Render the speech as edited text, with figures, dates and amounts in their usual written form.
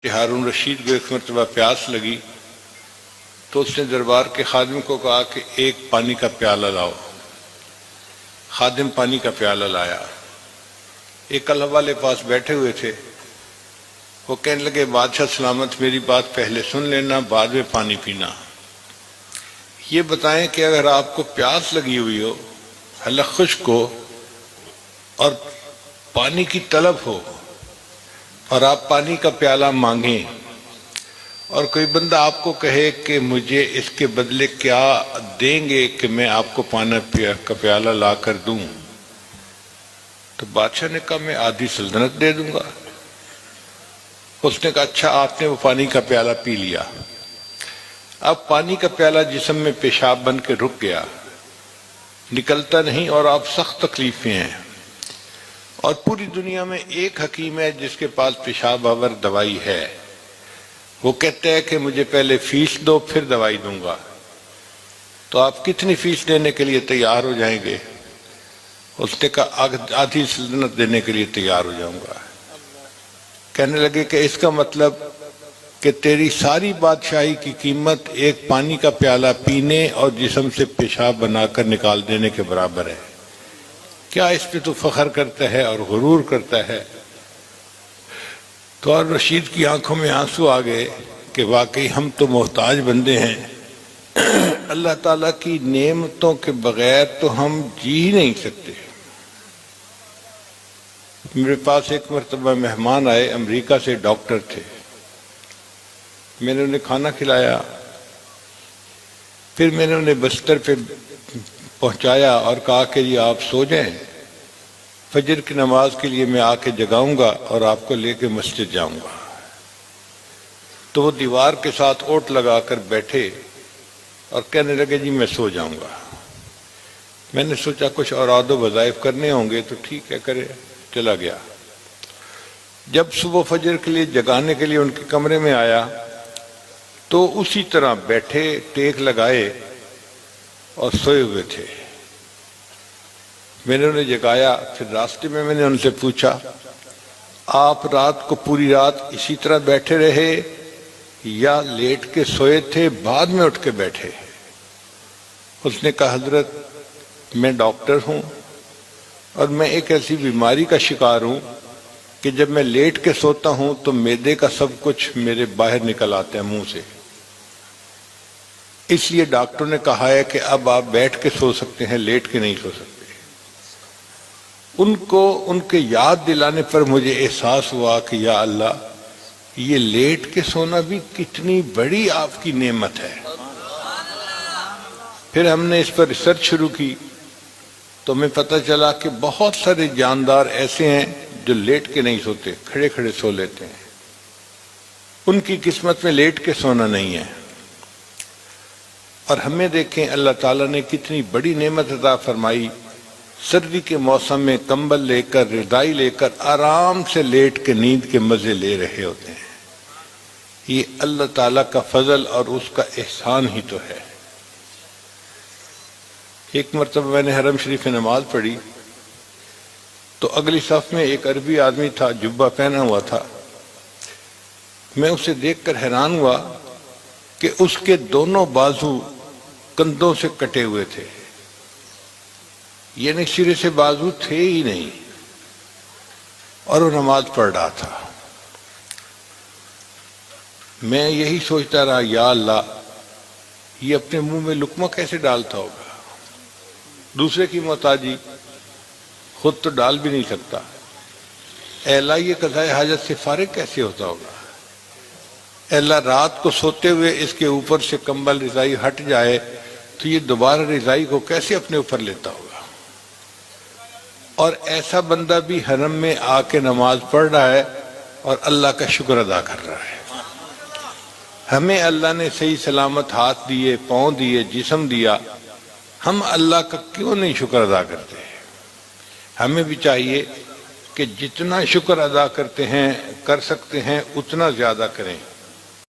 ہارون رشید کو ایک مرتبہ پیاس لگی تو اس نے دربار کے خادم کو کہا کہ ایک پانی کا پیالہ لاؤ۔ خادم پانی کا پیالہ لایا۔ ایک اللہ والے پاس بیٹھے ہوئے تھے، وہ کہنے لگے بادشاہ سلامت، میری بات پہلے سن لینا، بعد میں پانی پینا۔ یہ بتائیں کہ اگر آپ کو پیاس لگی ہوئی ہو، حلق خشک ہو اور پانی کی طلب ہو اور آپ پانی کا پیالہ مانگیں اور کوئی بندہ آپ کو کہے کہ مجھے اس کے بدلے کیا دیں گے کہ میں آپ کو پانی کا پیالہ لا کر دوں، تو بادشاہ نے کہا میں آدھی سلطنت دے دوں گا۔ اس نے کہا اچھا، آپ نے وہ پانی کا پیالہ پی لیا۔ اب پانی کا پیالہ جسم میں پیشاب بن کے رک گیا، نکلتا نہیں اور آپ سخت تکلیف میں ہیں، اور پوری دنیا میں ایک حکیم ہے جس کے پاس پیشاب آور دوائی ہے۔ وہ کہتا ہے کہ مجھے پہلے فیس دو پھر دوائی دوں گا، تو آپ کتنی فیس دینے کے لیے تیار ہو جائیں گے؟ اس نے کہا آدھی سلطنت دینے کے لیے تیار ہو جاؤں گا۔ کہنے لگے کہ اس کا مطلب کہ تیری ساری بادشاہی کی قیمت ایک پانی کا پیالہ پینے اور جسم سے پیشاب بنا کر نکال دینے کے برابر ہے، کیا اس پہ تو فخر کرتا ہے اور غرور کرتا ہے؟ تو اور رشید کی آنکھوں میں آنسو آ گئے کہ واقعی ہم تو محتاج بندے ہیں، اللہ تعالیٰ کی نعمتوں کے بغیر تو ہم جی ہی نہیں سکتے۔ میرے پاس ایک مرتبہ مہمان آئے، امریکہ سے ڈاکٹر تھے، میں نے انہیں کھانا کھلایا، پھر میں نے انہیں بستر پہ پہنچایا اور کہا کہ جی آپ سو جائیں، فجر کی نماز کے لیے میں آ کے جگاؤں گا اور آپ کو لے کے مسجد جاؤں گا۔ تو وہ دیوار کے ساتھ اوٹ لگا کر بیٹھے اور کہنے لگے جی میں سو جاؤں گا۔ میں نے سوچا کچھ اوراد و وظائف کرنے ہوں گے تو ٹھیک ہے کرے، چلا گیا۔ جب صبح فجر کے لیے جگانے کے لیے ان کے کمرے میں آیا تو اسی طرح بیٹھے، ٹیک لگائے اور سوئے ہوئے تھے۔ میں نے انہیں جگایا، پھر راستے میں میں نے ان سے پوچھا آپ رات کو پوری رات اسی طرح بیٹھے رہے یا لیٹ کے سوئے تھے بعد میں اٹھ کے بیٹھے؟ اس نے کہا حضرت میں ڈاکٹر ہوں اور میں ایک ایسی بیماری کا شکار ہوں کہ جب میں لیٹ کے سوتا ہوں تو معدے کا سب کچھ میرے باہر نکل آتا ہے منہ سے، اس لیے ڈاکٹر نے کہا ہے کہ اب آپ بیٹھ کے سو سکتے ہیں، لیٹ کے نہیں سو سکتے۔ ان کو ان کے یاد دلانے پر مجھے احساس ہوا کہ یا اللہ، یہ لیٹ کے سونا بھی کتنی بڑی آپ کی نعمت ہے۔ پھر ہم نے اس پر ریسرچ شروع کی تو ہمیں پتہ چلا کہ بہت سارے جاندار ایسے ہیں جو لیٹ کے نہیں سوتے، کھڑے کھڑے سو لیتے ہیں، ان کی قسمت میں لیٹ کے سونا نہیں ہے۔ اور ہمیں دیکھیں اللہ تعالیٰ نے کتنی بڑی نعمت عطا فرمائی، سردی کے موسم میں کمبل لے کر رضائی لے کر آرام سے لیٹ کے نیند کے مزے لے رہے ہوتے ہیں۔ یہ اللہ تعالیٰ کا فضل اور اس کا احسان ہی تو ہے۔ ایک مرتبہ میں نے حرم شریف میں نماز پڑھی تو اگلی صف میں ایک عربی آدمی تھا، جبہ پہنا ہوا تھا۔ میں اسے دیکھ کر حیران ہوا کہ اس کے دونوں بازو کندھوں سے کٹے ہوئے تھے، یعنی سرے سے بازو تھے ہی نہیں، اور وہ نماز پڑھ رہا تھا۔ میں یہی سوچتا رہا یا اللہ، یہ اپنے منہ میں لقمہ کیسے ڈالتا ہوگا؟ دوسرے کی محتاجی خود تو ڈال بھی نہیں سکتا، اے اللہ یہ قضائے حاجت سے فارغ کیسے ہوتا ہوگا؟ اے اللہ رات کو سوتے ہوئے اس کے اوپر سے کمبل رضائی ہٹ جائے تو یہ دوبارہ رضائی کو کیسے اپنے اوپر لیتا ہوگا؟ اور ایسا بندہ بھی حرم میں آ کے نماز پڑھ رہا ہے اور اللہ کا شکر ادا کر رہا ہے۔ ہمیں اللہ نے صحیح سلامت ہاتھ دیے، پاؤں دیے، جسم دیا، ہم اللہ کا کیوں نہیں شکر ادا کرتے؟ ہمیں بھی چاہیے کہ جتنا شکر ادا کرتے ہیں کر سکتے ہیں اتنا زیادہ کریں۔